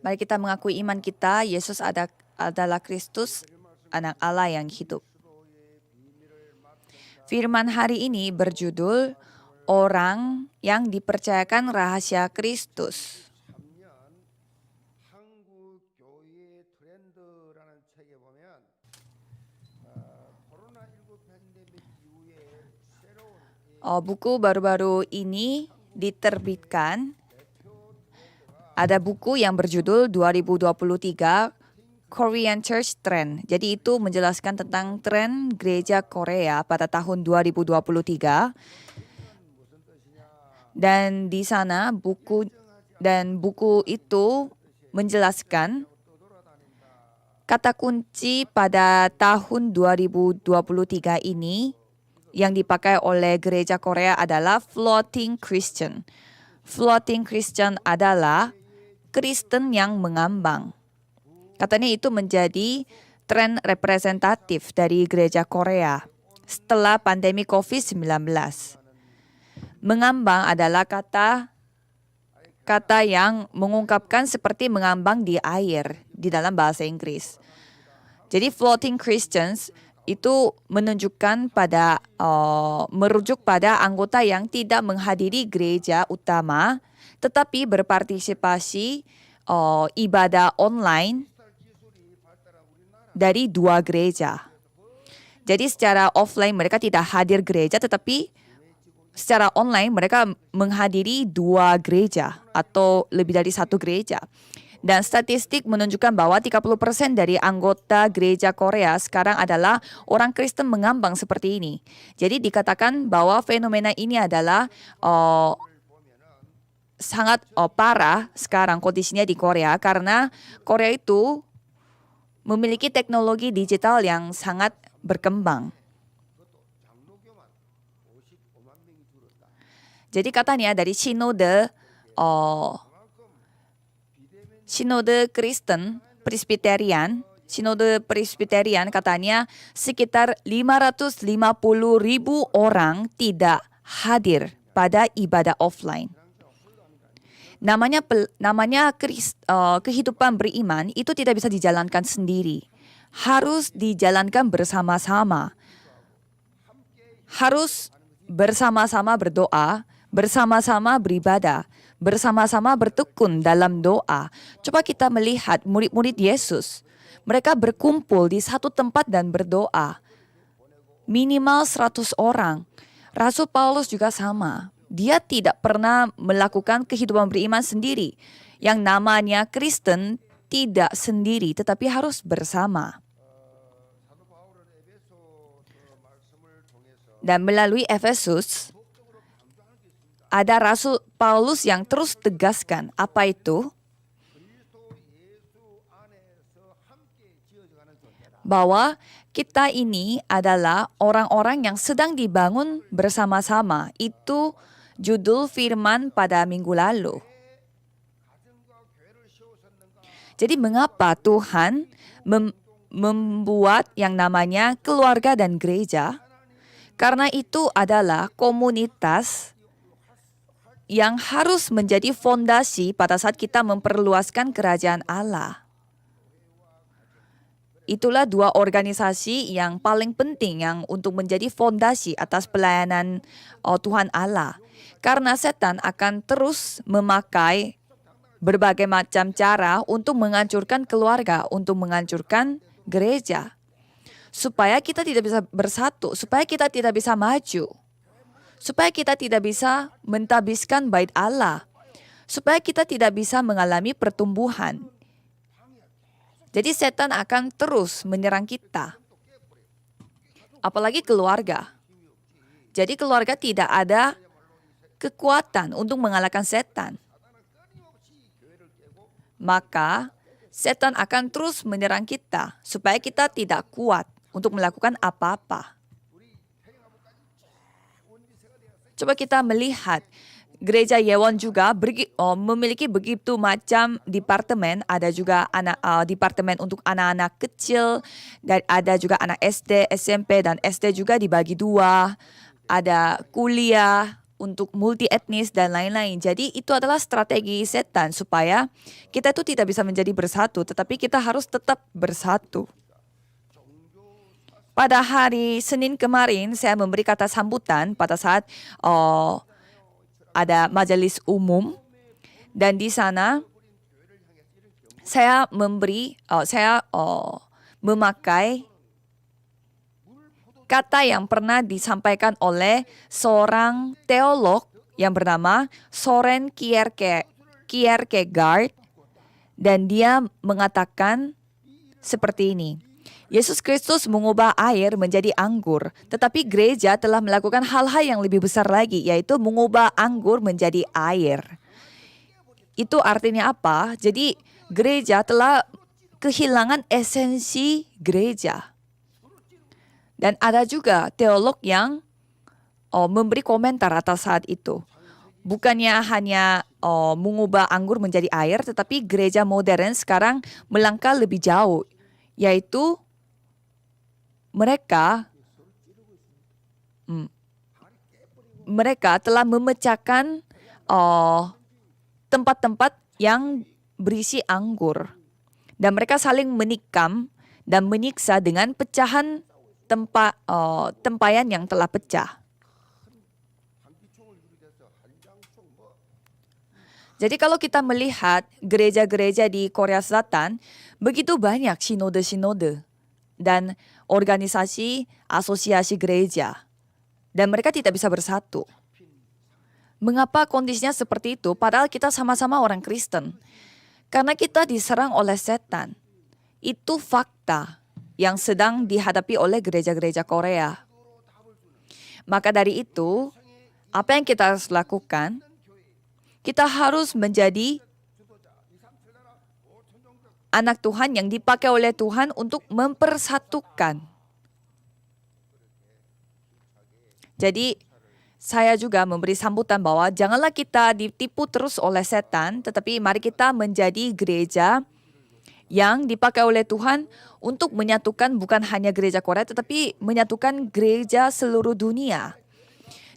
Mari kita mengakui iman kita, Yesus adalah Kristus, anak Allah yang hidup. Firman hari ini berjudul Orang yang dipercayakan rahasia Kristus. Buku baru-baru ini diterbitkan. Ada buku yang berjudul 2023 Korean Church Trend. Jadi itu menjelaskan tentang tren gereja Korea pada tahun 2023. Dan di sana buku itu menjelaskan kata kunci pada tahun 2023 ini yang dipakai oleh gereja Korea adalah floating Christian. Floating Christian adalah Kristen yang mengambang. Katanya itu menjadi tren representatif dari gereja Korea setelah pandemi COVID-19. Mengambang adalah kata yang mengungkapkan seperti mengambang di air di dalam bahasa Inggris. Jadi floating Christians itu menunjukkan merujuk pada anggota yang tidak menghadiri gereja utama tetapi berpartisipasi ibadah online dari dua gereja. Jadi secara offline mereka tidak hadir gereja tetapi secara online mereka menghadiri dua gereja atau lebih dari satu gereja. Dan statistik menunjukkan bahwa 30% dari anggota gereja Korea sekarang adalah orang Kristen mengambang seperti ini. Jadi dikatakan bahwa fenomena ini adalah sangat parah sekarang kondisinya di Korea karena Korea itu memiliki teknologi digital yang sangat berkembang. Jadi katanya dari Sinode Kristen Presbyterian katanya sekitar 550.000 orang tidak hadir pada ibadah offline. Namanya kehidupan beriman itu tidak bisa dijalankan sendiri. Harus dijalankan bersama-sama. Harus bersama-sama berdoa, bersama-sama beribadah, bersama-sama bertekun dalam doa. Coba kita melihat murid-murid Yesus. Mereka berkumpul di satu tempat dan berdoa. Minimal 100 orang. Rasul Paulus juga sama. Dia tidak pernah melakukan kehidupan beriman sendiri. Yang namanya Kristen tidak sendiri tetapi harus bersama. Dan melalui Efesus, ada Rasul Paulus yang terus tegaskan apa itu? Bahwa kita ini adalah orang-orang yang sedang dibangun bersama-sama. Itu judul firman pada minggu lalu. Jadi mengapa Tuhan membuat yang namanya keluarga dan gereja? Karena itu adalah komunitas yang harus menjadi fondasi pada saat kita memperluaskan kerajaan Allah. Itulah dua organisasi yang paling penting yang untuk menjadi fondasi atas pelayanan Tuhan Allah. Karena setan akan terus memakai berbagai macam cara untuk menghancurkan keluarga, untuk menghancurkan gereja. Supaya kita tidak bisa bersatu, supaya kita tidak bisa maju. Supaya kita tidak bisa mentabiskan bait Allah. Supaya kita tidak bisa mengalami pertumbuhan. Jadi setan akan terus menyerang kita. Apalagi keluarga. Jadi keluarga tidak ada kekuatan untuk mengalahkan setan. Maka setan akan terus menyerang kita supaya kita tidak kuat untuk melakukan apa-apa. Coba kita melihat gereja Yewon juga memiliki begitu macam departemen. Ada juga departemen untuk anak-anak kecil, dan ada juga anak SD, SMP, dan SD juga dibagi dua. Ada kuliah, untuk multi etnis dan lain-lain. Jadi itu adalah strategi setan supaya kita itu tidak bisa menjadi bersatu, tetapi kita harus tetap bersatu. Pada hari Senin kemarin saya memberi kata sambutan pada saat ada majelis umum dan di sana saya memakai kata yang pernah disampaikan oleh seorang teolog yang bernama Soren Kierkegaard dan dia mengatakan seperti ini. Yesus Kristus mengubah air menjadi anggur, tetapi gereja telah melakukan hal-hal yang lebih besar lagi, yaitu mengubah anggur menjadi air. Itu artinya apa? Jadi gereja telah kehilangan esensi gereja. Dan ada juga teolog yang memberi komentar atas saat itu. Bukannya hanya mengubah anggur menjadi air, tetapi gereja modern sekarang melangkah lebih jauh, yaitu mereka telah memecahkan tempat-tempat yang berisi anggur. Dan mereka saling menikam dan menyiksa dengan pecahan tempayan yang telah pecah. Jadi kalau kita melihat gereja-gereja di Korea Selatan, begitu banyak sinode-sinode dan organisasi asosiasi gereja. Dan mereka tidak bisa bersatu. Mengapa kondisinya seperti itu? Padahal kita sama-sama orang Kristen. Karena kita diserang oleh setan. Itu fakta yang sedang dihadapi oleh gereja-gereja Korea. Maka dari itu, apa yang kita harus lakukan? Kita harus menjadi anak Tuhan yang dipakai oleh Tuhan untuk mempersatukan. Jadi saya juga memberi sambutan bahwa janganlah kita ditipu terus oleh setan, tetapi mari kita menjadi gereja yang dipakai oleh Tuhan untuk menyatukan bukan hanya gereja Korea, tetapi menyatukan gereja seluruh dunia.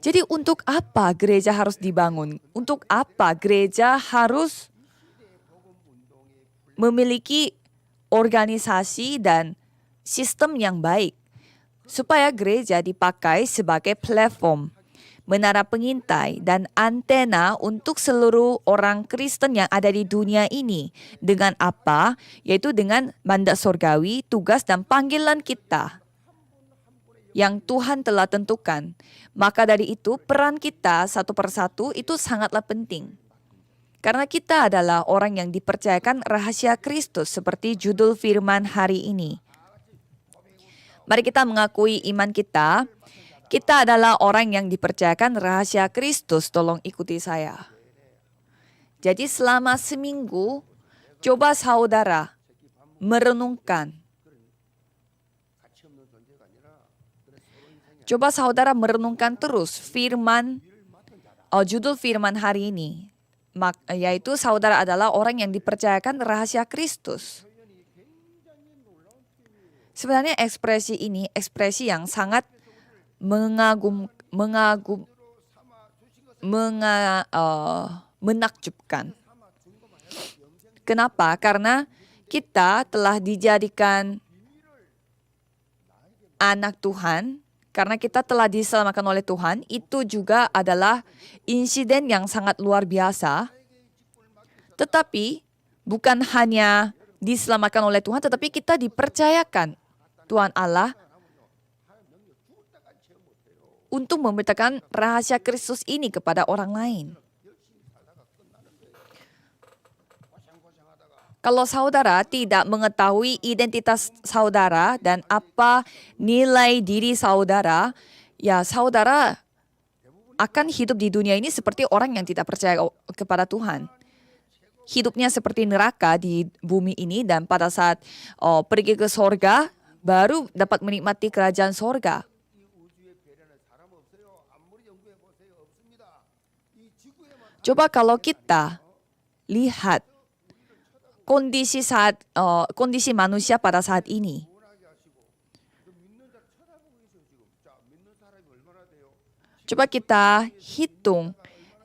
Jadi untuk apa gereja harus dibangun? Untuk apa gereja harus memiliki organisasi dan sistem yang baik? Supaya gereja dipakai sebagai platform, menara pengintai, dan antena untuk seluruh orang Kristen yang ada di dunia ini. Dengan apa? Yaitu dengan mandat surgawi, tugas dan panggilan kita yang Tuhan telah tentukan. Maka dari itu peran kita satu persatu itu sangatlah penting. Karena kita adalah orang yang dipercayakan rahasia Kristus seperti judul firman hari ini. Mari kita mengakui iman kita. Kita adalah orang yang dipercayakan rahasia Kristus. Tolong ikuti saya. Jadi selama seminggu, coba saudara merenungkan. Coba saudara merenungkan terus judul firman hari ini. Yaitu saudara adalah orang yang dipercayakan rahasia Kristus. Sebenarnya ekspresi ini ekspresi yang sangat menakjubkan. Kenapa? Karena kita telah dijadikan anak Tuhan, karena kita telah diselamatkan oleh Tuhan. Itu juga adalah insiden yang sangat luar biasa. Tetapi bukan hanya diselamatkan oleh Tuhan, tetapi kita dipercayakan Tuhan Allah untuk memberitakan rahasia Kristus ini kepada orang lain. Kalau saudara tidak mengetahui identitas saudara dan apa nilai diri saudara, ya saudara akan hidup di dunia ini seperti orang yang tidak percaya kepada Tuhan. Hidupnya seperti neraka di bumi ini dan pada saat pergi ke sorga, baru dapat menikmati kerajaan sorga. Coba kalau kita lihat kondisi manusia pada saat ini. Coba kita hitung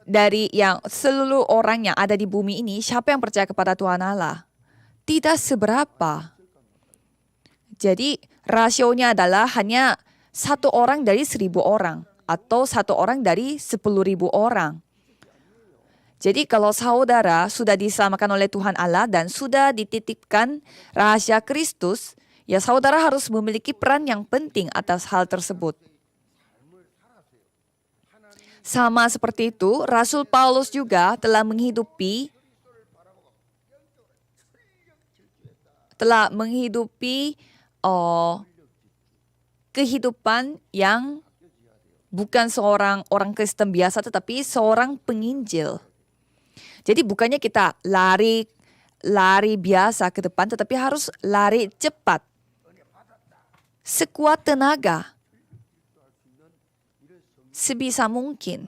dari yang seluruh orang yang ada di bumi ini, siapa yang percaya kepada Tuhan Allah? Tidak seberapa. Jadi rasionya adalah hanya 1 orang dari 1.000 orang atau 1 orang dari 10.000 orang. Jadi kalau saudara sudah diselamatkan oleh Tuhan Allah dan sudah dititipkan rahasia Kristus, ya saudara harus memiliki peran yang penting atas hal tersebut. Sama seperti itu, Rasul Paulus juga telah menghidupi kehidupan yang bukan seorang orang Kristen biasa, tetapi seorang penginjil. Jadi bukannya kita lari biasa ke depan, tetapi harus lari cepat, sekuat tenaga, sebisa mungkin.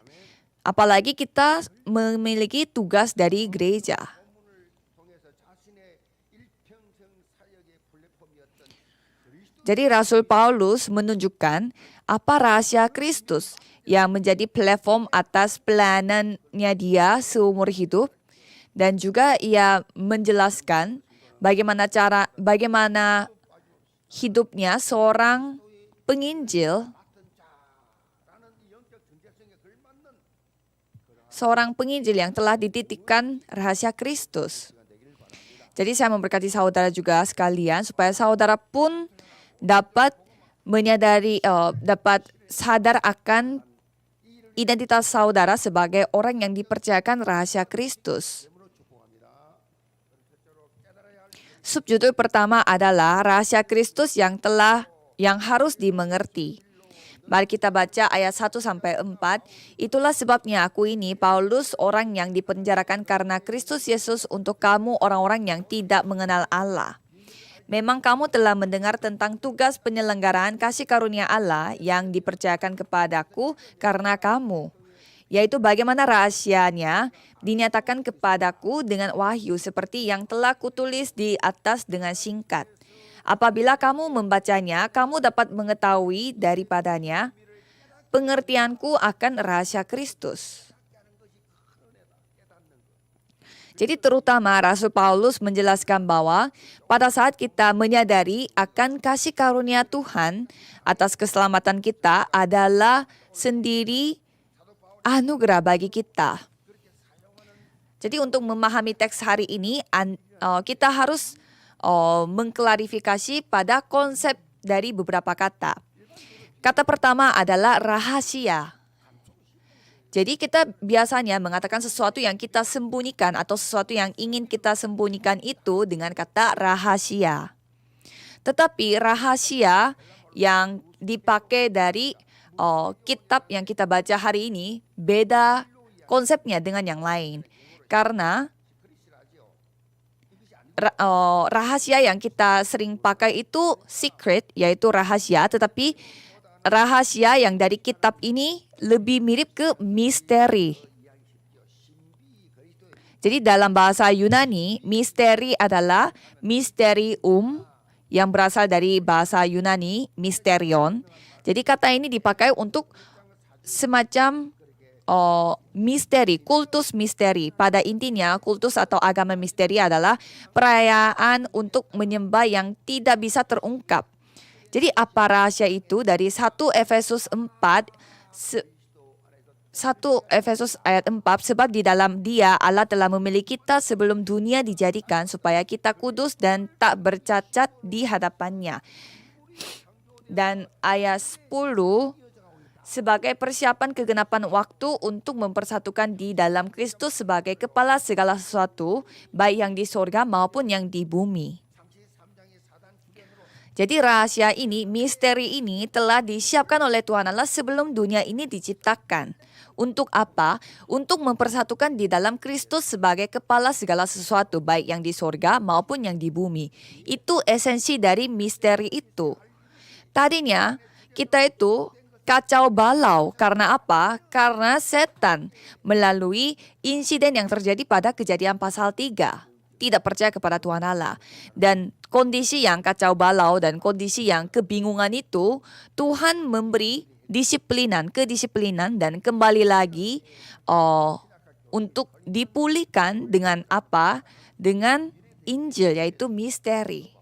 Apalagi kita memiliki tugas dari gereja. Jadi Rasul Paulus menunjukkan apa rahasia Kristus yang menjadi platform atas pelayanannya dia seumur hidup, dan juga ia menjelaskan bagaimana hidupnya seorang penginjil, yang telah dititipkan rahasia Kristus. Jadi saya memberkati saudara juga sekalian supaya saudara pun dapat sadar akan identitas saudara sebagai orang yang dipercayakan rahasia Kristus. Subjudul pertama adalah rahasia Kristus yang harus dimengerti. Mari kita baca ayat 1-4. Itulah sebabnya aku ini, Paulus, orang yang dipenjarakan karena Kristus Yesus untuk kamu orang-orang yang tidak mengenal Allah. Memang kamu telah mendengar tentang tugas penyelenggaraan kasih karunia Allah yang dipercayakan kepadaku karena kamu, yaitu bagaimana rahasianya dinyatakan kepadaku dengan wahyu seperti yang telah kutulis di atas dengan singkat. Apabila kamu membacanya, kamu dapat mengetahui daripadanya pengertianku akan rahasia Kristus. Jadi terutama Rasul Paulus menjelaskan bahwa pada saat kita menyadari akan kasih karunia Tuhan atas keselamatan kita adalah sendiri anugerah bagi kita. Jadi untuk memahami teks hari ini, kita harus mengklarifikasi pada konsep dari beberapa kata. Kata pertama adalah rahasia. Jadi kita biasanya mengatakan sesuatu yang kita sembunyikan atau sesuatu yang ingin kita sembunyikan itu dengan kata rahasia. Tetapi rahasia yang dipakai dari kitab yang kita baca hari ini beda konsepnya dengan yang lain. Karena rahasia yang kita sering pakai itu secret, yaitu rahasia, tetapi rahasia yang dari kitab ini lebih mirip ke misteri. Jadi dalam bahasa Yunani, misteri adalah mysterium yang berasal dari bahasa Yunani, mysterion. Jadi kata ini dipakai untuk semacam misteri, kultus misteri. Pada intinya, kultus atau agama misteri adalah perayaan untuk menyembah yang tidak bisa terungkap. Jadi apa rahasia itu? Dari 1 Efesus ayat 4, sebab di dalam Dia Allah telah memilih kita sebelum dunia dijadikan supaya kita kudus dan tak bercacat di hadapannya. Dan ayat 10, sebagai persiapan kegenapan waktu untuk mempersatukan di dalam Kristus sebagai kepala segala sesuatu, baik yang di sorga maupun yang di bumi. Jadi rahasia ini, misteri ini telah disiapkan oleh Tuhan Allah sebelum dunia ini diciptakan. Untuk apa? Untuk mempersatukan di dalam Kristus sebagai kepala segala sesuatu, baik yang di sorga maupun yang di bumi. Itu esensi dari misteri itu. Tadinya kita itu kacau balau. Karena apa? Karena setan melalui insiden yang terjadi pada Kejadian pasal 3. Tidak percaya kepada Tuhan Allah. Dan kondisi yang kacau balau dan kondisi yang kebingungan itu, Tuhan memberi kedisiplinan dan kembali lagi untuk dipulihkan dengan apa? Dengan Injil, yaitu misteri.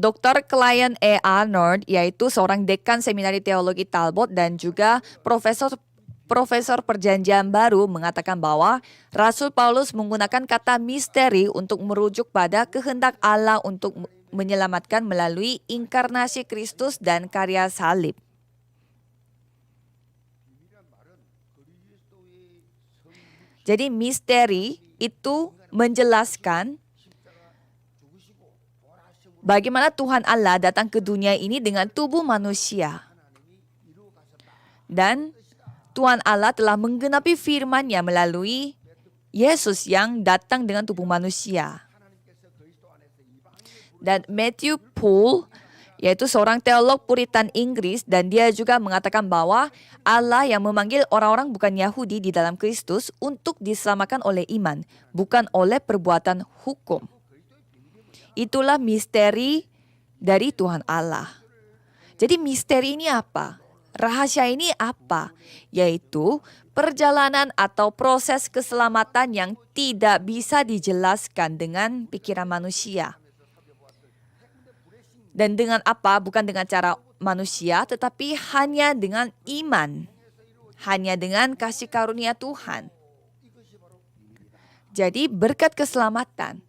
Dr. Cline E. Arnold, yaitu seorang dekan seminari teologi Talbot dan juga Profesor Perjanjian Baru, mengatakan bahwa Rasul Paulus menggunakan kata misteri untuk merujuk pada kehendak Allah untuk menyelamatkan melalui inkarnasi Kristus dan karya salib. Jadi misteri itu menjelaskan bagaimana Tuhan Allah datang ke dunia ini dengan tubuh manusia. Dan Tuhan Allah telah menggenapi firman-Nya melalui Yesus yang datang dengan tubuh manusia. Dan Matthew Poole, yaitu seorang teolog Puritan Inggris, dan dia juga mengatakan bahwa Allah yang memanggil orang-orang bukan Yahudi di dalam Kristus untuk diselamatkan oleh iman, bukan oleh perbuatan hukum. Itulah misteri dari Tuhan Allah. Jadi misteri ini apa? Rahasia ini apa? Yaitu perjalanan atau proses keselamatan yang tidak bisa dijelaskan dengan pikiran manusia. Dan dengan apa? Bukan dengan cara manusia, tetapi hanya dengan iman. Hanya dengan kasih karunia Tuhan. Jadi berkat keselamatan,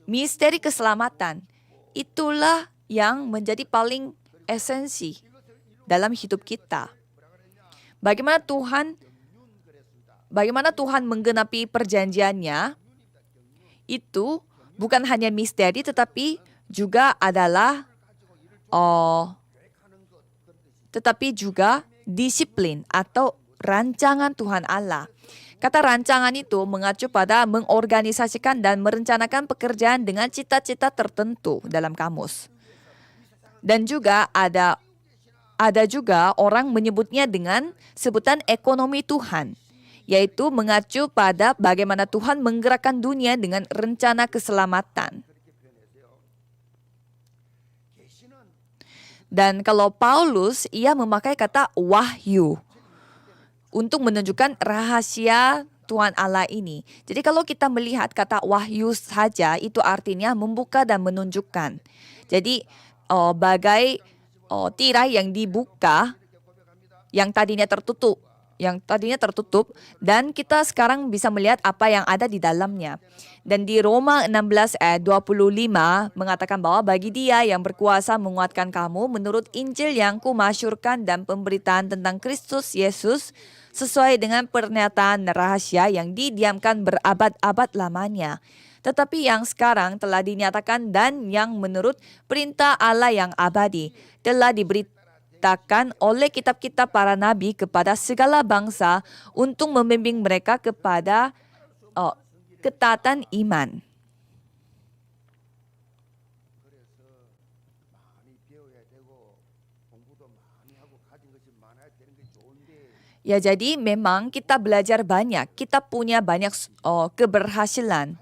misteri keselamatan, itulah yang menjadi paling esensi dalam hidup kita. Bagaimana Tuhan menggenapi perjanjiannya, itu bukan hanya misteri tetapi juga adalah disiplin atau rancangan Tuhan Allah. Kata rancangan itu mengacu pada mengorganisasikan dan merencanakan pekerjaan dengan cita-cita tertentu dalam kamus. Dan juga ada juga orang menyebutnya dengan sebutan ekonomi Tuhan, yaitu mengacu pada bagaimana Tuhan menggerakkan dunia dengan rencana keselamatan. Dan kalau Paulus, ia memakai kata wahyu untuk menunjukkan rahasia Tuhan Allah ini. Jadi kalau kita melihat kata wahyu saja, itu artinya membuka dan menunjukkan. Jadi bagai tirai yang dibuka, yang tadinya tertutup, dan kita sekarang bisa melihat apa yang ada di dalamnya. Dan di Roma 16 ayat 25 mengatakan bahwa bagi Dia yang berkuasa menguatkan kamu menurut Injil yang kumasyurkan dan pemberitaan tentang Kristus Yesus sesuai dengan pernyataan rahasia yang didiamkan berabad-abad lamanya, tetapi yang sekarang telah dinyatakan dan yang menurut perintah Allah yang abadi telah diberitakan oleh kitab-kitab para nabi kepada segala bangsa untuk membimbing mereka kepada ketaatan iman. Ya, jadi memang kita belajar banyak, kita punya banyak keberhasilan.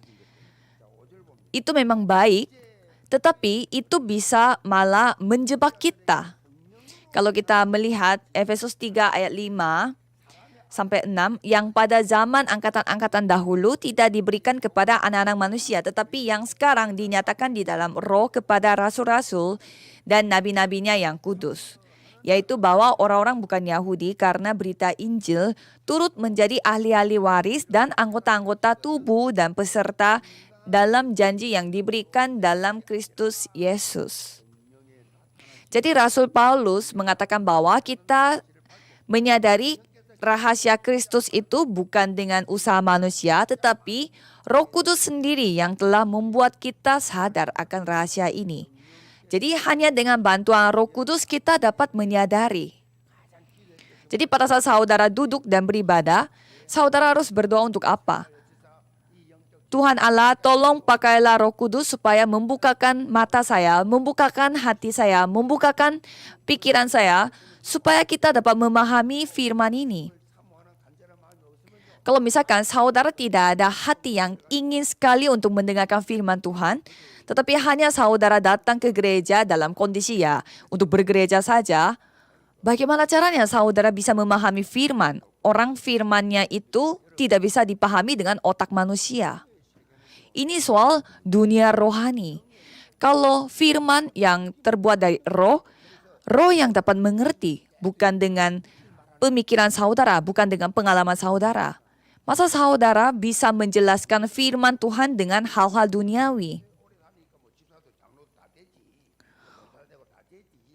Itu memang baik, tetapi itu bisa malah menjebak kita. Kalau kita melihat Efesus 3 ayat 5 sampai 6, yang pada zaman angkatan-angkatan dahulu tidak diberikan kepada anak-anak manusia, tetapi yang sekarang dinyatakan di dalam roh kepada rasul-rasul dan nabi-nabinya yang kudus. Yaitu bahwa orang-orang bukan Yahudi karena berita Injil turut menjadi ahli-ahli waris dan anggota-anggota tubuh dan peserta dalam janji yang diberikan dalam Kristus Yesus. Jadi Rasul Paulus mengatakan bahwa kita menyadari rahasia Kristus itu bukan dengan usaha manusia, tetapi Roh Kudus sendiri yang telah membuat kita sadar akan rahasia ini. Jadi hanya dengan bantuan Roh Kudus kita dapat menyadari. Jadi pada saat saudara duduk dan beribadah, saudara harus berdoa untuk apa? Tuhan Allah, tolong pakailah Roh Kudus supaya membukakan mata saya, membukakan hati saya, membukakan pikiran saya, supaya kita dapat memahami firman ini. Kalau misalkan saudara tidak ada hati yang ingin sekali untuk mendengarkan firman Tuhan, tetapi hanya saudara datang ke gereja dalam kondisi ya untuk bergereja saja, bagaimana caranya saudara bisa memahami firman? Orang firmannya itu tidak bisa dipahami dengan otak manusia. Ini soal dunia rohani. Kalau firman yang terbuat dari roh, roh yang dapat mengerti, bukan dengan pemikiran saudara, bukan dengan pengalaman saudara. Masa saudara bisa menjelaskan firman Tuhan dengan hal-hal duniawi?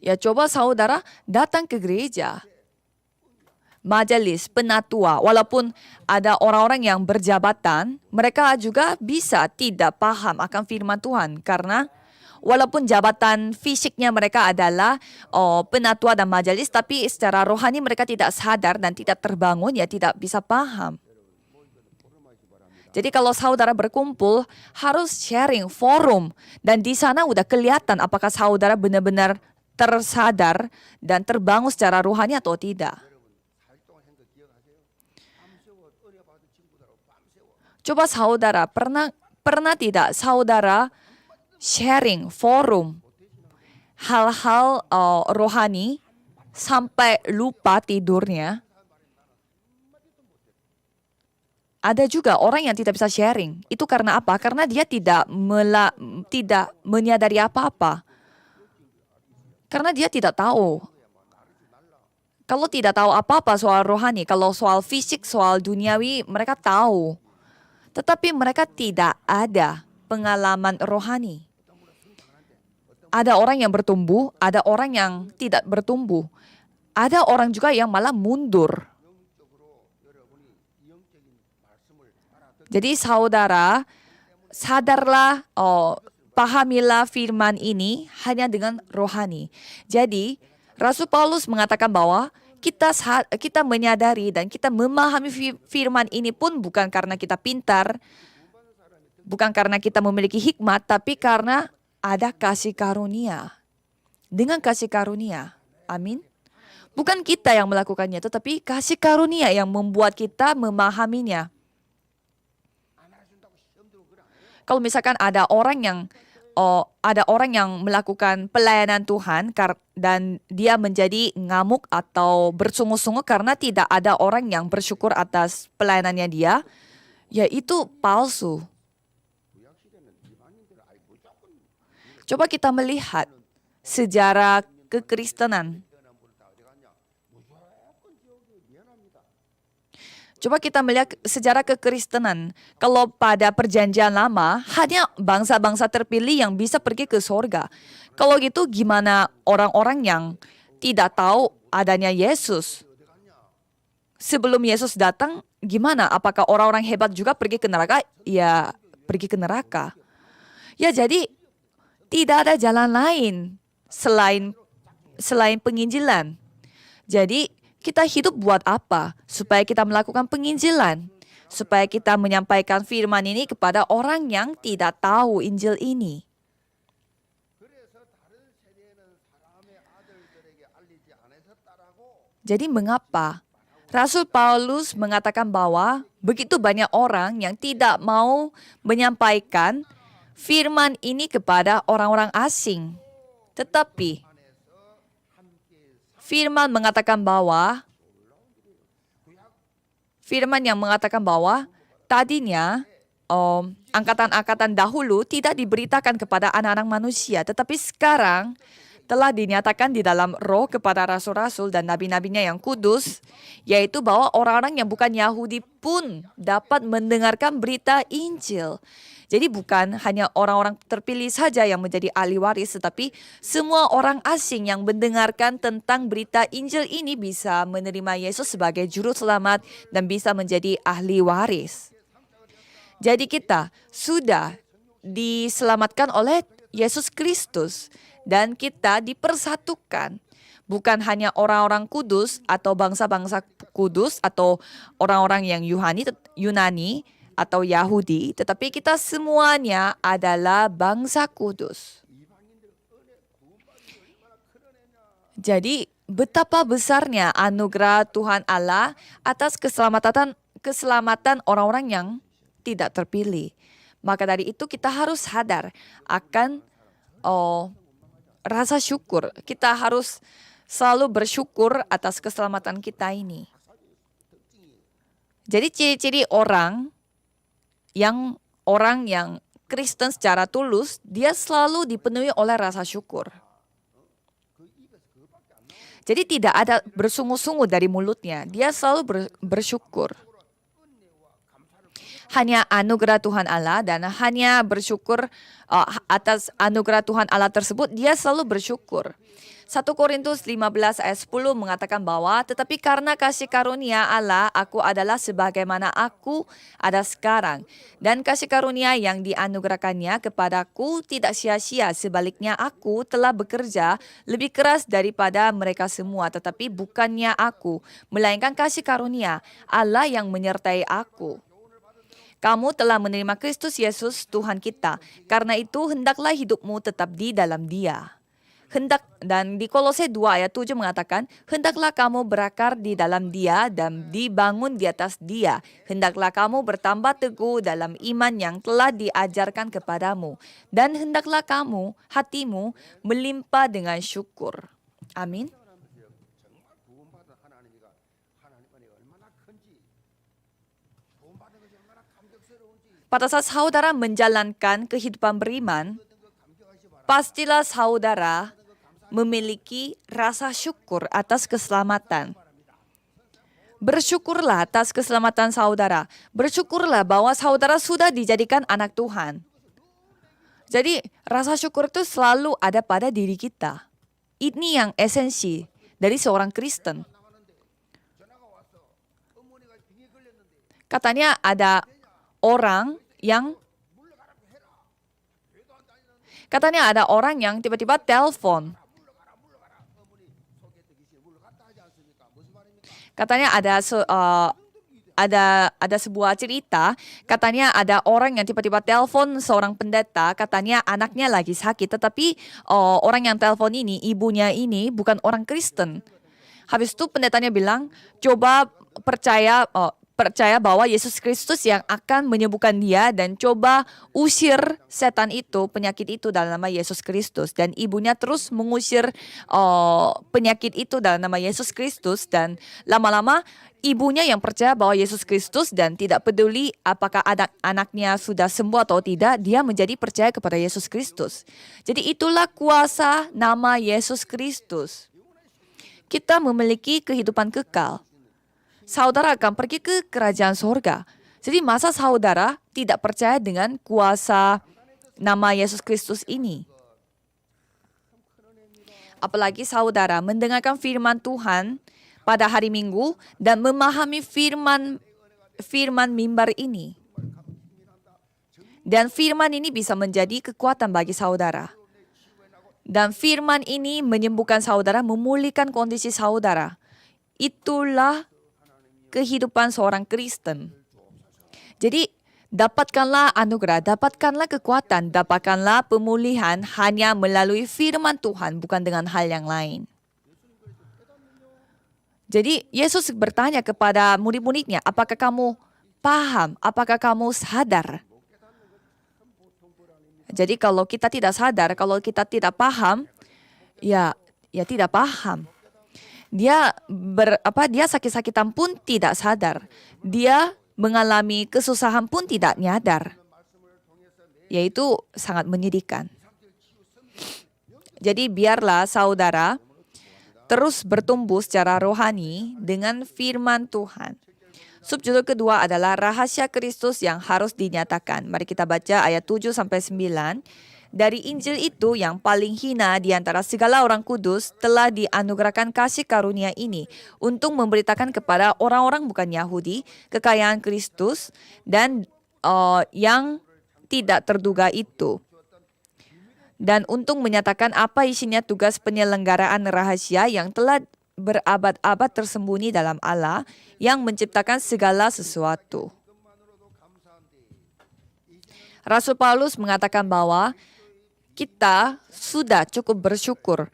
Ya coba saudara datang ke gereja, majelis, penatua, walaupun ada orang-orang yang berjabatan, mereka juga bisa tidak paham akan firman Tuhan karena walaupun jabatan fisiknya mereka adalah penatua dan majelis, tapi secara rohani mereka tidak sadar dan tidak terbangun, ya tidak bisa paham. Jadi kalau saudara berkumpul, harus sharing forum. Dan di sana udah kelihatan apakah saudara benar-benar tersadar dan terbangun secara rohani atau tidak. Coba saudara, pernah tidak saudara sharing forum hal-hal rohani sampai lupa tidurnya? Ada juga orang yang tidak bisa sharing. Itu karena apa? Karena dia tidak menyadari apa-apa. Karena dia tidak tahu. Kalau tidak tahu apa-apa soal rohani, kalau soal fisik, soal duniawi, mereka tahu. Tetapi mereka tidak ada pengalaman rohani. Ada orang yang bertumbuh, ada orang yang tidak bertumbuh. Ada orang juga yang malah mundur. Jadi saudara, sadarlah, pahamilah firman ini hanya dengan rohani. Jadi Rasul Paulus mengatakan bahwa kita menyadari dan kita memahami firman ini pun bukan karena kita pintar, bukan karena kita memiliki hikmat, tapi karena ada kasih karunia. Dengan kasih karunia. Amin. Bukan kita yang melakukannya, tetapi kasih karunia yang membuat kita memahaminya. Kalau misalkan ada orang yang melakukan pelayanan Tuhan dan dia menjadi ngamuk atau bersungut-sungut karena tidak ada orang yang bersyukur atas pelayanannya dia, ya itu palsu. Coba kita melihat sejarah kekristenan. Coba kita melihat sejarah kekristenan. Kalau pada perjanjian lama, hanya bangsa-bangsa terpilih yang bisa pergi ke surga. Kalau gitu gimana orang-orang yang tidak tahu adanya Yesus? Sebelum Yesus datang, gimana? Apakah orang-orang hebat juga pergi ke neraka? Ya, pergi ke neraka. Ya, jadi tidak ada jalan lain selain penginjilan. Jadi kita hidup buat apa? Supaya kita melakukan penginjilan. Supaya kita menyampaikan firman ini kepada orang yang tidak tahu Injil ini. Jadi mengapa Rasul Paulus mengatakan bahwa begitu banyak orang yang tidak mau menyampaikan firman ini kepada orang-orang asing. Tetapi firman yang mengatakan bahwa tadinya angkatan-angkatan dahulu tidak diberitakan kepada anak-anak manusia, tetapi sekarang telah dinyatakan di dalam roh kepada rasul-rasul dan nabi-nabinya yang kudus, yaitu bahwa orang-orang yang bukan Yahudi pun dapat mendengarkan berita Injil. Jadi bukan hanya orang-orang terpilih saja yang menjadi ahli waris, tetapi semua orang asing yang mendengarkan tentang berita Injil ini bisa menerima Yesus sebagai juru selamat dan bisa menjadi ahli waris. Jadi kita sudah diselamatkan oleh Yesus Kristus dan kita dipersatukan. Bukan hanya orang-orang kudus atau bangsa-bangsa kudus atau orang-orang yang Yunani atau Yahudi, tetapi kita semuanya adalah bangsa kudus. Jadi betapa besarnya anugerah Tuhan Allah atas keselamatan orang-orang yang tidak terpilih. Maka dari itu kita harus sadar akan rasa syukur. Kita harus selalu bersyukur atas keselamatan kita ini. Jadi ciri-ciri orang yang Kristen secara tulus, dia selalu dipenuhi oleh rasa syukur. Jadi tidak ada bersungut-sungut dari mulutnya. Dia selalu bersyukur. Hanya anugerah Tuhan Allah dan hanya bersyukur atas anugerah Tuhan Allah tersebut, dia selalu bersyukur. 1 Korintus 15 ayat 10 mengatakan bahwa, tetapi karena kasih karunia Allah, aku adalah sebagaimana aku ada sekarang. Dan kasih karunia yang dianugerahkannya kepadaku tidak sia-sia. Sebaliknya aku telah bekerja lebih keras daripada mereka semua. Tetapi bukannya aku, melainkan kasih karunia Allah yang menyertai aku. Kamu telah menerima Kristus Yesus Tuhan kita. Karena itu hendaklah hidupmu tetap di dalam Dia. Dan di Kolose 2 ayat 7 mengatakan, hendaklah kamu berakar di dalam Dia dan dibangun di atas Dia. Hendaklah kamu bertambah teguh dalam iman yang telah diajarkan kepadamu. Dan hendaklah hatimu melimpah dengan syukur. Amin. Pada saat saudara menjalankan kehidupan beriman, pastilah saudara memiliki rasa syukur atas keselamatan. Bersyukurlah atas keselamatan saudara. Bersyukurlah bahwa saudara sudah dijadikan anak Tuhan. Jadi rasa syukur itu selalu ada pada diri kita. Ini yang esensi dari seorang Kristen. Katanya ada orang yang tiba-tiba telepon. Katanya ada sebuah cerita, katanya ada orang yang tiba-tiba telepon seorang pendeta, katanya anaknya lagi sakit, tetapi orang yang telepon ini, ibunya ini bukan orang Kristen. Habis itu pendetanya bilang, coba percaya bahwa Yesus Kristus yang akan menyembuhkan dia dan coba usir setan itu, penyakit itu dalam nama Yesus Kristus. Dan ibunya terus mengusir penyakit itu dalam nama Yesus Kristus dan lama-lama ibunya yang percaya bahwa Yesus Kristus dan tidak peduli apakah anaknya sudah sembuh atau tidak, dia menjadi percaya kepada Yesus Kristus. Jadi itulah kuasa nama Yesus Kristus. Kita memiliki kehidupan kekal. Saudara akan pergi ke kerajaan sorga. Jadi masa saudara tidak percaya dengan kuasa nama Yesus Kristus ini? Apalagi saudara mendengarkan firman Tuhan pada hari Minggu dan memahami firman mimbar ini. Dan firman ini bisa menjadi kekuatan bagi saudara. Dan firman ini menyembuhkan saudara, memulihkan kondisi saudara. Itulah kehidupan seorang Kristen. Jadi dapatkanlah anugerah, dapatkanlah kekuatan, dapatkanlah pemulihan hanya melalui firman Tuhan, bukan dengan hal yang lain. Jadi Yesus bertanya kepada murid-muridnya, apakah kamu paham, apakah kamu sadar? Jadi kalau kita tidak sadar, kalau kita tidak paham, ya tidak paham. Dia sakit-sakitan pun tidak sadar. Dia mengalami kesusahan pun tidak nyadar. Yaitu sangat menyedihkan. Jadi biarlah saudara terus bertumbuh secara rohani dengan firman Tuhan. Subjudul kedua adalah rahasia Kristus yang harus dinyatakan. Mari kita baca ayat 7-9. Dari Injil itu yang paling hina di antara segala orang kudus telah dianugerahkan kasih karunia ini untuk memberitakan kepada orang-orang bukan Yahudi kekayaan Kristus dan yang tidak terduga itu. Dan untuk menyatakan apa isinya tugas penyelenggaraan rahasia yang telah berabad-abad tersembunyi dalam Allah yang menciptakan segala sesuatu. Rasul Paulus mengatakan bahwa kita sudah cukup bersyukur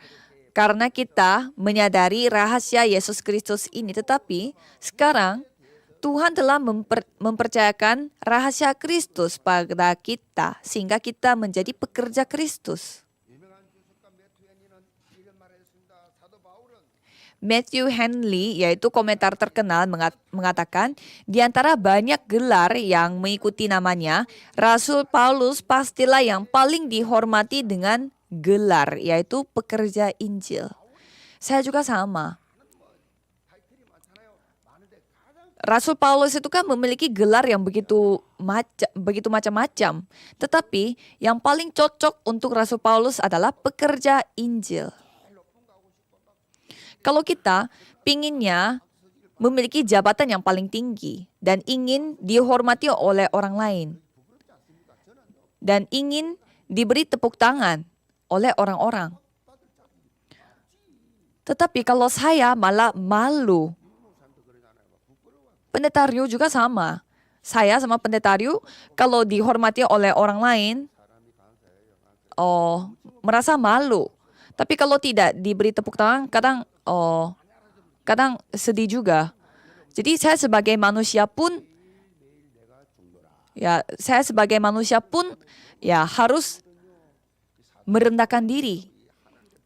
karena kita menyadari rahasia Yesus Kristus ini. Tetapi sekarang Tuhan telah mempercayakan rahasia Kristus pada kita sehingga kita menjadi pekerja Kristus. Matthew Henry, yaitu komentar terkenal, mengatakan, di antara banyak gelar yang mengikuti namanya, Rasul Paulus pastilah yang paling dihormati dengan gelar, yaitu pekerja Injil. Saya juga sama. Rasul Paulus itu kan memiliki gelar yang begitu macam-macam. Tetapi yang paling cocok untuk Rasul Paulus adalah pekerja Injil. Kalau kita pinginnya memiliki jabatan yang paling tinggi dan ingin dihormati oleh orang lain dan ingin diberi tepuk tangan oleh orang-orang. Tetapi kalau saya malah malu. Pendeta Ryu juga sama. Saya sama pendeta Ryu kalau dihormati oleh orang lain, merasa malu. Tapi kalau tidak diberi tepuk tangan, kadang sedih juga. Jadi saya sebagai manusia pun harus merendahkan diri.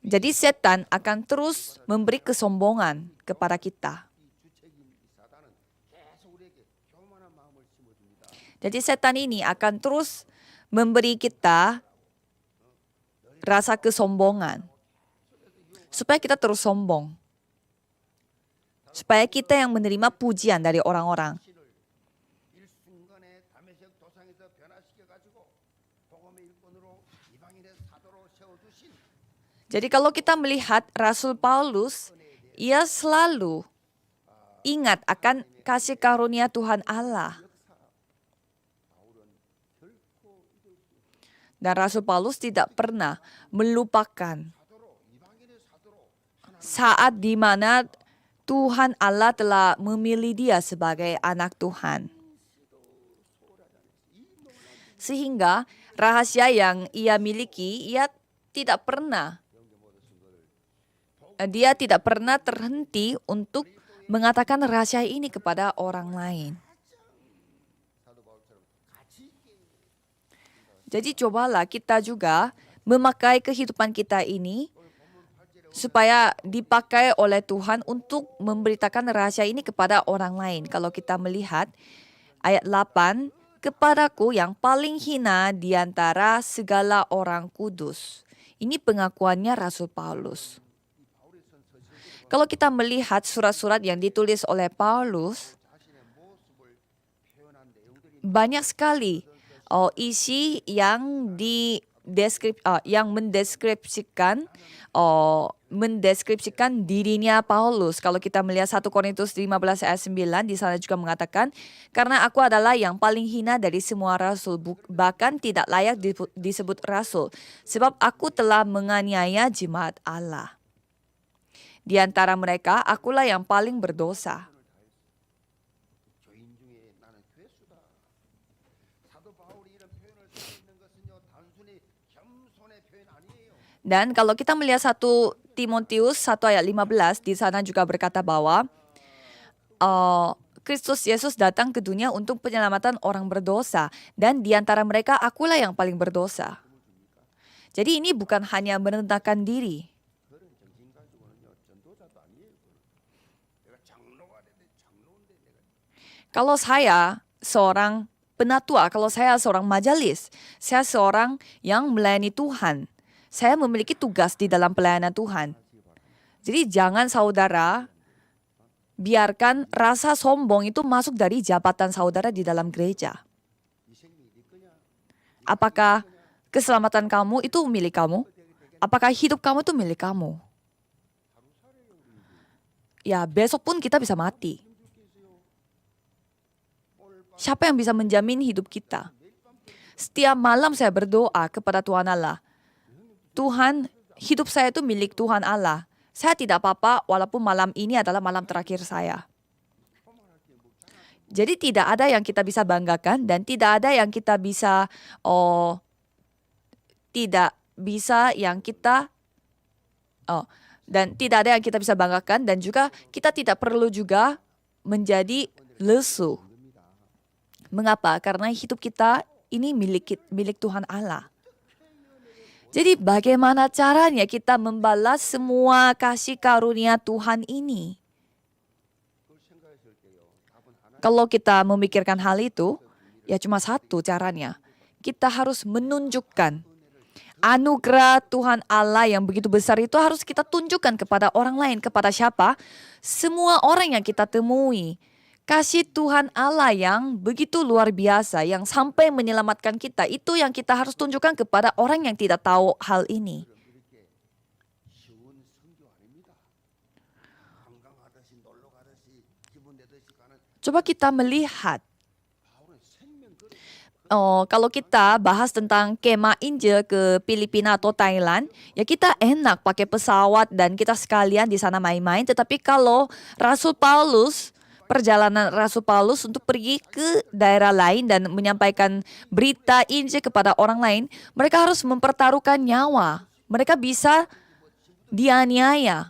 Jadi setan akan terus memberi kesombongan kepada kita. Jadi setan ini akan terus memberi kita rasa kesombongan. Supaya kita terus sombong. Supaya kita yang menerima pujian dari orang-orang. Jadi kalau kita melihat Rasul Paulus, ia selalu ingat akan kasih karunia Tuhan Allah. Dan Rasul Paulus tidak pernah melupakan saat di mana Tuhan Allah telah memilih dia sebagai anak Tuhan. Sehingga rahasia yang ia miliki, dia tidak pernah terhenti untuk mengatakan rahasia ini kepada orang lain. Jadi cobalah kita juga memakai kehidupan kita ini supaya dipakai oleh Tuhan untuk memberitakan rahasia ini kepada orang lain. Kalau kita melihat ayat 8, kepadaku yang paling hina di antara segala orang kudus. Ini pengakuannya Rasul Paulus. Kalau kita melihat surat-surat yang ditulis oleh Paulus, banyak sekali isi yang mendeskripsikan dirinya Paulus. Kalau kita melihat 1 Korintus 15 ayat 9, di sana juga mengatakan, karena aku adalah yang paling hina dari semua rasul, bahkan tidak layak disebut rasul, sebab aku telah menganiaya jemaat Allah. Di antara mereka, akulah yang paling berdosa. Dan kalau kita melihat 1 Timotius 1 ayat 15, di sana juga berkata bahwa Kristus Yesus datang ke dunia untuk penyelamatan orang berdosa. Dan di antara mereka akulah yang paling berdosa. Jadi ini bukan hanya merendahkan diri. Kalau saya seorang penatua, kalau saya seorang majelis, saya seorang yang melayani Tuhan. Saya memiliki tugas di dalam pelayanan Tuhan. Jadi jangan saudara biarkan rasa sombong itu masuk dari jabatan saudara di dalam gereja. Apakah keselamatan kamu itu milik kamu? Apakah hidup kamu itu milik kamu? Ya, besok pun kita bisa mati. Siapa yang bisa menjamin hidup kita? Setiap malam saya berdoa kepada Tuhan Allah. Tuhan, hidup saya itu milik Tuhan Allah. Saya tidak apa-apa walaupun malam ini adalah malam terakhir saya. Jadi tidak ada yang kita bisa banggakan dan tidak ada yang kita bisa banggakan, dan juga kita tidak perlu juga menjadi lesu. Mengapa? Karena hidup kita ini milik Tuhan Allah. Jadi bagaimana caranya kita membalas semua kasih karunia Tuhan ini? Kalau kita memikirkan hal itu, ya cuma satu caranya. Kita harus menunjukkan anugerah Tuhan Allah yang begitu besar itu harus kita tunjukkan kepada orang lain. Kepada siapa? Semua orang yang kita temui. Kasih Tuhan Allah yang begitu luar biasa, yang sampai menyelamatkan kita, itu yang kita harus tunjukkan kepada orang yang tidak tahu hal ini. Coba kita melihat, kalau kita bahas tentang kemah Injil ke Filipina atau Thailand, ya kita enak pakai pesawat dan kita sekalian di sana main-main. Tetapi kalau perjalanan Rasul Paulus untuk pergi ke daerah lain dan menyampaikan berita Injil kepada orang lain, mereka harus mempertaruhkan nyawa. Mereka bisa dianiaya.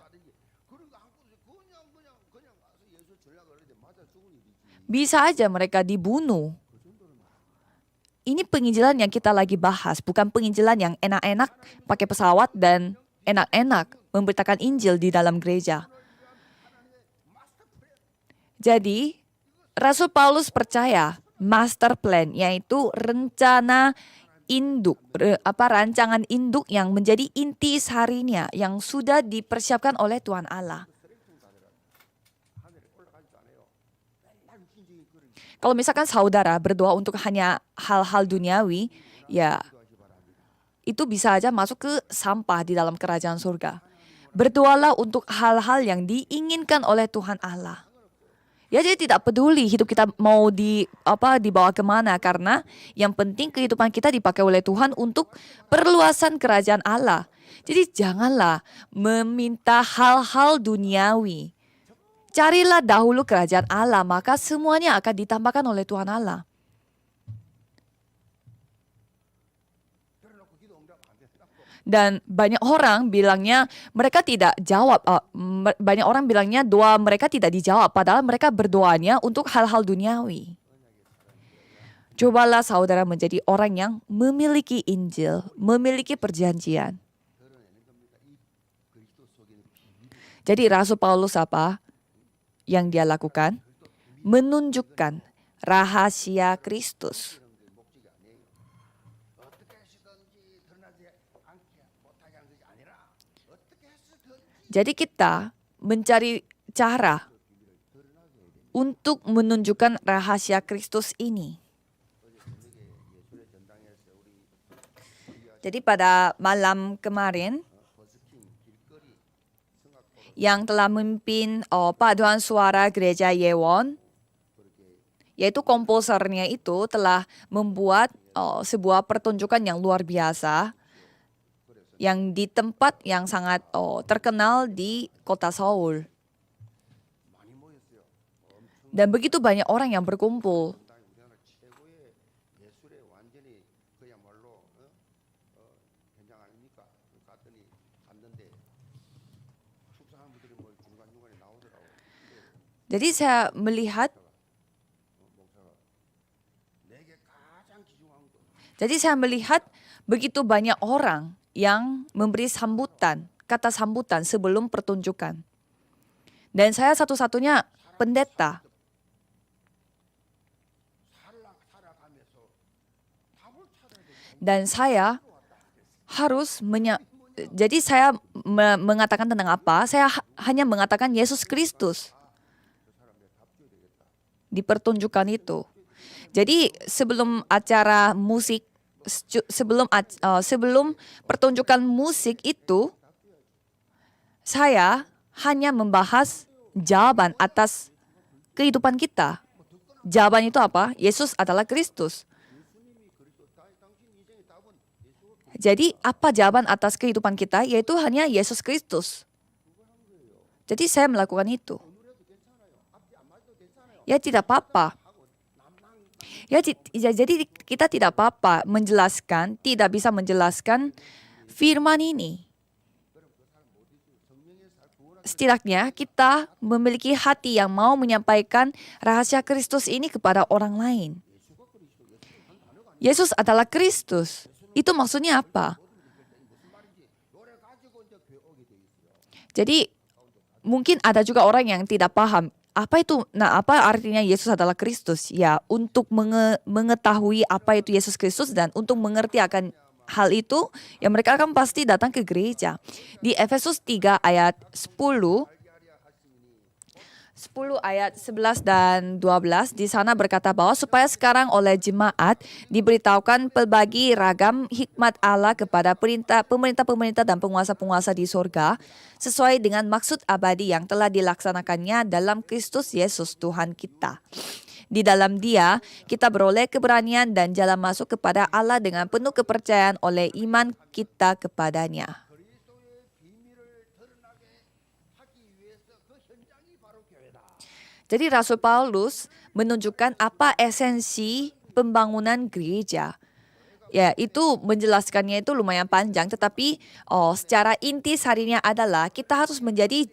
Bisa aja mereka dibunuh. Ini penginjilan yang kita lagi bahas, bukan penginjilan yang enak-enak pakai pesawat dan enak-enak memberitakan Injil di dalam gereja. Jadi, Rasul Paulus percaya master plan, yaitu rancangan induk yang menjadi inti seharinya yang sudah dipersiapkan oleh Tuhan Allah. Kalau misalkan saudara berdoa untuk hanya hal-hal duniawi, ya itu bisa aja masuk ke sampah di dalam kerajaan surga. Berdoalah untuk hal-hal yang diinginkan oleh Tuhan Allah. Ya, jadi tidak peduli hidup kita mau dibawa kemana, karena yang penting kehidupan kita dipakai oleh Tuhan untuk perluasan kerajaan Allah. Jadi janganlah meminta hal-hal duniawi. Carilah dahulu kerajaan Allah, maka semuanya akan ditambahkan oleh Tuhan Allah. Dan banyak orang bilangnya mereka tidak jawab. Banyak orang bilangnya doa mereka tidak dijawab, padahal mereka berdoanya untuk hal-hal duniawi. Cobalah saudara menjadi orang yang memiliki Injil, memiliki perjanjian. Jadi Rasul Paulus apa yang dia lakukan? Menunjukkan rahasia Kristus. Jadi kita mencari cara untuk menunjukkan rahasia Kristus ini. Jadi pada malam kemarin, yang telah memimpin paduan suara gereja Yewon, yaitu komposernya itu telah membuat sebuah pertunjukan yang luar biasa, yang di tempat yang sangat terkenal di kota Seoul. Dan begitu banyak orang yang berkumpul. Jadi saya melihat begitu banyak orang yang memberi kata sambutan sebelum pertunjukan. Dan saya satu-satunya pendeta. Dan saya harus jadi saya mengatakan tentang apa? Saya hanya mengatakan Yesus Kristus di pertunjukan itu. Jadi sebelum acara musik, sebelum pertunjukan musik itu, saya hanya membahas jawaban atas kehidupan kita. Jawaban itu apa? Yesus adalah Kristus. Jadi apa jawaban atas kehidupan kita? Yaitu hanya Yesus Kristus. Jadi saya melakukan itu. Ya tidak apa-apa. Ya, jadi kita tidak apa-apa tidak bisa menjelaskan firman ini. setidaknya kita memiliki hati yang mau menyampaikan rahasia Kristus ini kepada orang lain. Yesus adalah Kristus. Itu maksudnya apa? Jadi mungkin ada juga orang yang tidak paham apa itu. Nah, apa artinya Yesus adalah Kristus? Ya, untuk mengetahui apa itu Yesus Kristus dan untuk mengerti akan hal itu, ya mereka akan pasti datang ke gereja. Di Efesus 3 ayat 10 ayat 11 dan 12 di sana berkata bahwa supaya sekarang oleh jemaat diberitahukan pelbagai ragam hikmat Allah kepada pemerintah-pemerintah dan penguasa-penguasa di sorga sesuai dengan maksud abadi yang telah dilaksanakannya dalam Kristus Yesus Tuhan kita. Di dalam Dia, kita beroleh keberanian dan jalan masuk kepada Allah dengan penuh kepercayaan oleh iman kita kepadanya. Jadi Rasul Paulus menunjukkan apa esensi pembangunan gereja. Ya, itu menjelaskannya itu lumayan panjang, tetapi secara inti sarinya adalah kita harus menjadi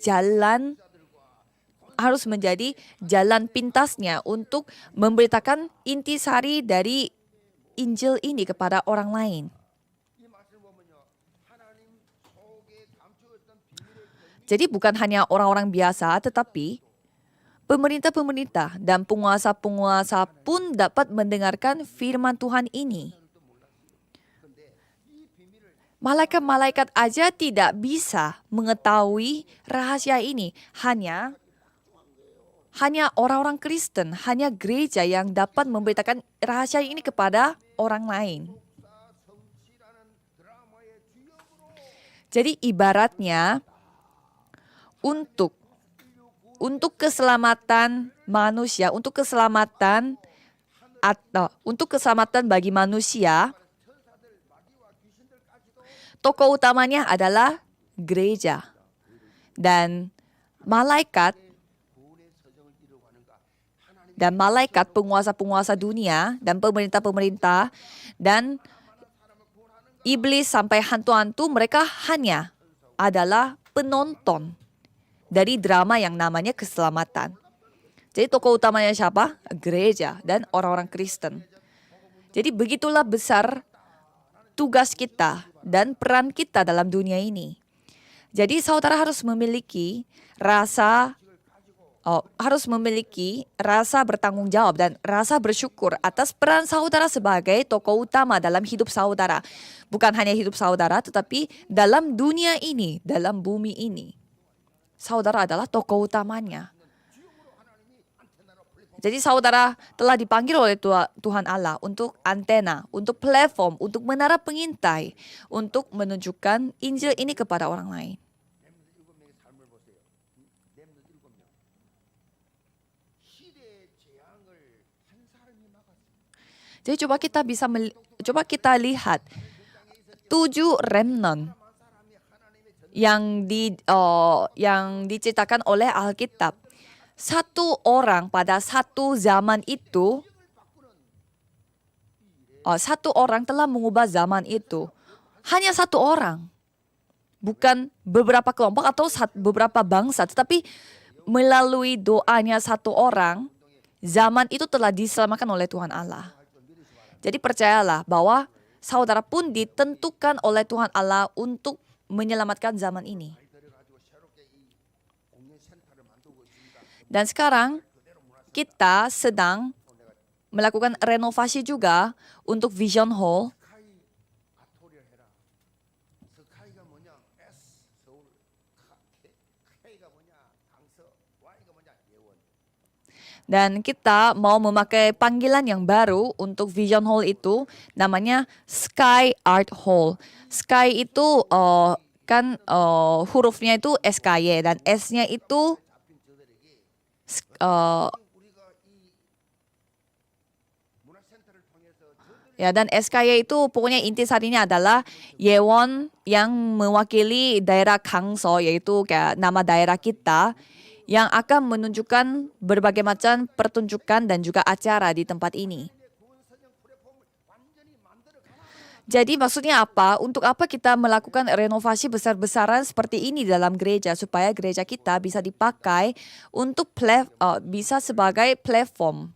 jalan pintasnya untuk memberitakan intisari dari Injil ini kepada orang lain. Jadi bukan hanya orang-orang biasa, tetapi pemerintah-pemerintah dan penguasa-penguasa pun dapat mendengarkan firman Tuhan ini. Malaikat-malaikat aja tidak bisa mengetahui rahasia ini. Hanya orang-orang Kristen, hanya gereja yang dapat memberitakan rahasia ini kepada orang lain. Jadi ibaratnya untuk keselamatan manusia, untuk keselamatan bagi manusia, tokoh utamanya adalah gereja dan malaikat penguasa-penguasa dunia dan pemerintah-pemerintah dan iblis sampai hantu-hantu, mereka hanya adalah penonton dari drama yang namanya keselamatan. Jadi tokoh utamanya siapa? Gereja dan orang-orang Kristen. Jadi begitulah besar tugas kita dan peran kita dalam dunia ini. Jadi saudara harus memiliki rasa bertanggung jawab dan rasa bersyukur atas peran saudara sebagai tokoh utama dalam hidup saudara. Bukan hanya hidup saudara, tetapi dalam dunia ini, dalam bumi ini. Saudara adalah tokoh utamanya. Jadi saudara telah dipanggil oleh Tuhan Allah untuk antena, untuk platform, untuk menara pengintai, untuk menunjukkan Injil ini kepada orang lain. Jadi coba kita lihat 7 remnant yang diceritakan oleh Alkitab. Satu orang pada satu zaman itu, satu orang telah mengubah zaman itu. Hanya satu orang. Bukan beberapa kelompok atau beberapa bangsa, tetapi melalui doanya satu orang, zaman itu telah diselamatkan oleh Tuhan Allah. Jadi percayalah bahwa saudara pun ditentukan oleh Tuhan Allah untuk menyelamatkan zaman ini. Dan sekarang kita sedang melakukan renovasi juga untuk Vision Hall. Dan kita mau memakai panggilan yang baru untuk Vision Hall itu, namanya Sky Art Hall. Sky itu hurufnya itu SKY dan S-nya itu dan SKY itu pokoknya intisarinya adalah Yewon yang mewakili daerah Gangso, yaitu kayak nama daerah kita, yang akan menunjukkan berbagai macam pertunjukan dan juga acara di tempat ini. Jadi maksudnya apa? Untuk apa kita melakukan renovasi besar-besaran seperti ini dalam gereja supaya gereja kita bisa dipakai untuk bisa sebagai platform.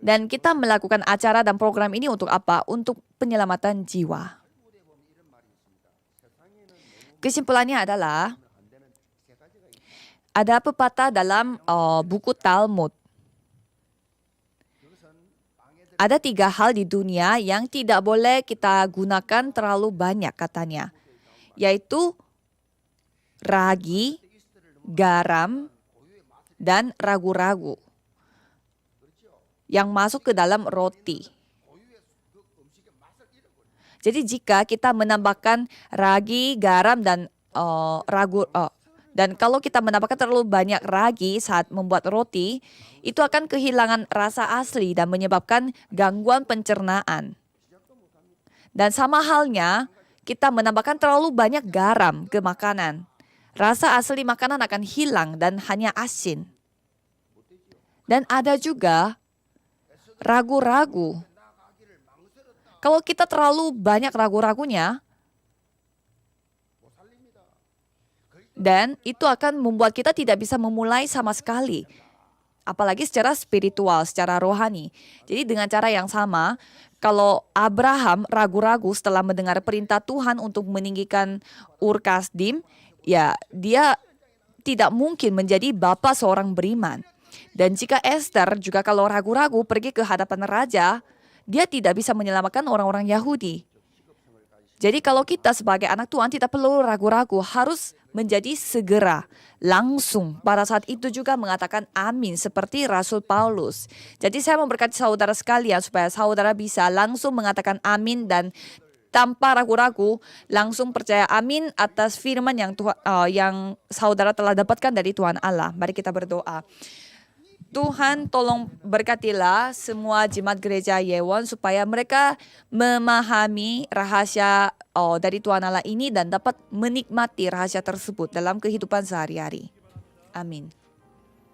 Dan kita melakukan acara dan program ini untuk apa? Untuk penyelamatan jiwa. Kesimpulannya adalah ada pepatah dalam buku Talmud. Ada 3 hal di dunia yang tidak boleh kita gunakan terlalu banyak katanya. Yaitu ragi, garam, dan ragu-ragu. Yang masuk ke dalam roti. Jadi jika kita menambahkan ragi, garam, dan dan kalau kita menambahkan terlalu banyak ragi saat membuat roti, itu akan kehilangan rasa asli dan menyebabkan gangguan pencernaan. Dan sama halnya, kita menambahkan terlalu banyak garam ke makanan. Rasa asli makanan akan hilang dan hanya asin. Dan ada juga ragu-ragu. Kalau kita terlalu banyak ragu-ragunya, dan itu akan membuat kita tidak bisa memulai sama sekali. Apalagi secara spiritual, secara rohani. Jadi dengan cara yang sama, kalau Abraham ragu-ragu setelah mendengar perintah Tuhan untuk meninggikan Ur Kasdim, ya dia tidak mungkin menjadi bapa seorang beriman. Dan jika Esther juga kalau ragu-ragu pergi ke hadapan raja, dia tidak bisa menyelamatkan orang-orang Yahudi. Jadi kalau kita sebagai anak Tuhan tidak perlu ragu-ragu, harus menjadi segera, langsung. Pada saat itu juga mengatakan amin seperti Rasul Paulus. Jadi saya memberkati saudara sekalian supaya saudara bisa langsung mengatakan amin dan tanpa ragu-ragu langsung percaya amin atas firman yang saudara telah dapatkan dari Tuhan Allah. Mari kita berdoa. Tuhan tolong berkatilah semua jemaat gereja Yewon supaya mereka memahami rahasia dari Tuhan Allah ini dan dapat menikmati rahasia tersebut dalam kehidupan sehari-hari. Amin.